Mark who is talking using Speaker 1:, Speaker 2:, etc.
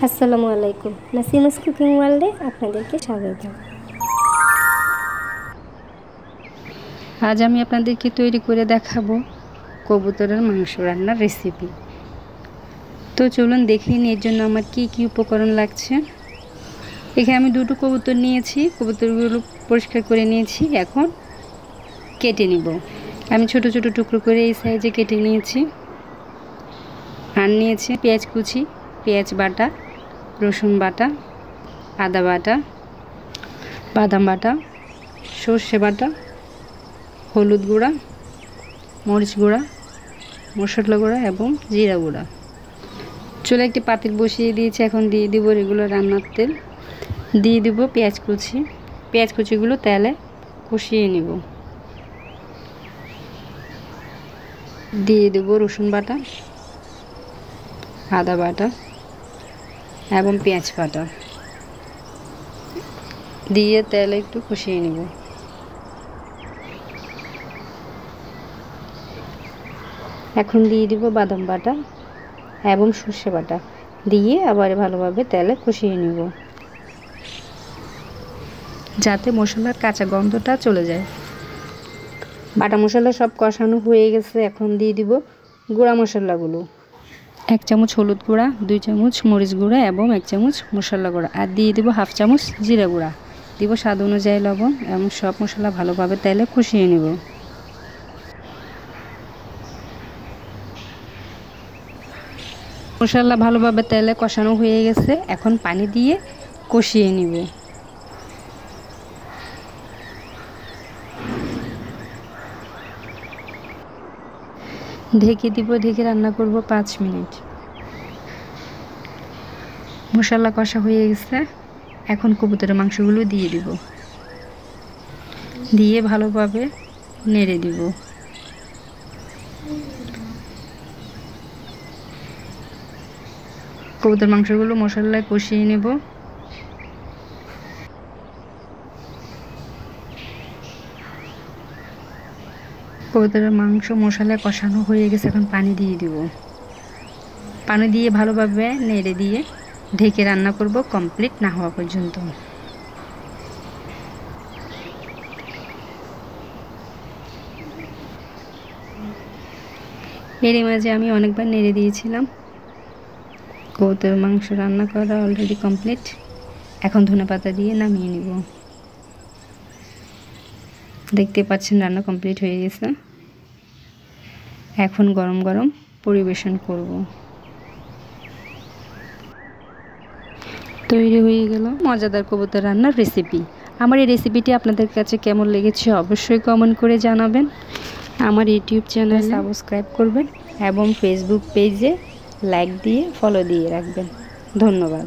Speaker 1: আসসালামু আলাইকুম, নাসিমাস কুকিং ওয়ার্ল্ডে আপনাদেরকে স্বাগত।
Speaker 2: আজ আমি আপনাদেরকে তৈরি করে দেখাবো কবুতরের মাংস রান্নার রেসিপি। তো চলুন দেখিয়ে নিই এর জন্য আমার কি কি উপকরণ লাগছে। এখানে আমি দুটো কবুতর নিয়েছি, কবুতরগুলো পরিষ্কার করে নিয়েছি, এখন কেটে নিব। আমি ছোট ছোট টুকরো করে এই সাইজে কেটে নিয়েছি। আর নিয়েছি পেঁয়াজ কুচি, পেঁয়াজ বাটা, রসুন বাটা, আদা বাটা, বাদাম বাটা, সর্ষে বাটা, হলুদ গুঁড়া, মরিচ গুঁড়া, মশলা গুঁড়া এবং জিরা গুঁড়া। চুলে একটি পাতিল বসিয়ে দিয়েছি, এখন দিয়ে দিব রেগুলার রান্নার তেল, দিয়ে দিব পেঁয়াজ কুচি। পেঁয়াজ কুচিগুলো তেলে কষিয়ে নিব। দিয়ে দেব রসুন বাটা, আদা বাটা এবং পেঁয়াজ বাটা, দিয়ে তেলে একটু কষিয়ে নিব। এখন দিয়ে দিব বাদাম বাটা এবং সর্ষে বাটা, দিয়ে আবার ভালোভাবে তেলে কষিয়ে নিব যাতে মশলার কাঁচা গন্ধটা চলে যায়। বাটা মশলা সব কষানো হয়ে গেছে, এখন দিয়ে দিব গুঁড়া মশলাগুলো। 1 চামচ হলুদ গুঁড়া, 2 চামচ মরিচ গুঁড়া এবং 1 চামচ মশলা গুঁড়া, আর দিয়ে দিব 1/2 চামচ জিরা গুঁড়া, দিব স্বাদ অনুযায়ী লবণ এবং সব মশলা ভালোভাবে তেলে কষিয়ে নেব। মশলা ভালোভাবে তেলে কষানো হয়ে গেছে, এখন পানি দিয়ে কষিয়ে নিব। ঢেকে দিব, ঢেকে রান্না করব 5 মিনিট। মশলা কষা হয়ে গেছে, এখন কবুতরের মাংসগুলো দিয়ে দিব, দিয়ে ভালোভাবে নেড়ে দিব। কবুতর মাংসগুলো মশলায় কষিয়ে নেব। কবুতরের মাংস মশলায় কষানো হয়ে গেছে, এখন পানি দিয়ে দিব। পানি দিয়ে ভালোভাবে নেড়ে দিয়ে ঢেকে রান্না করব কমপ্লিট না হওয়া পর্যন্ত। এর মাঝে আমি অনেকবার নেড়ে দিয়েছিলাম। কবুতরের মাংস রান্না করা অলরেডি কমপ্লিট। এখন ধনেপাতা দিয়ে নামিয়ে নিব। দেখতে পাচ্ছেন রান্না কমপ্লিট হয়ে গেছে। এখন গরম গরম পরিবেশন করব। তৈরি হয়ে গেল মজাদার কবুতর রান্নার রেসিপি। আমার এই রেসিপিটি আপনাদের কাছে কেমন লেগেছে অবশ্যই কমেন্ট করে জানাবেন। আমার ইউটিউব চ্যানেল সাবস্ক্রাইব করবেন এবং ফেসবুক পেজে লাইক দিয়ে ফলো দিয়ে রাখবেন। ধন্যবাদ।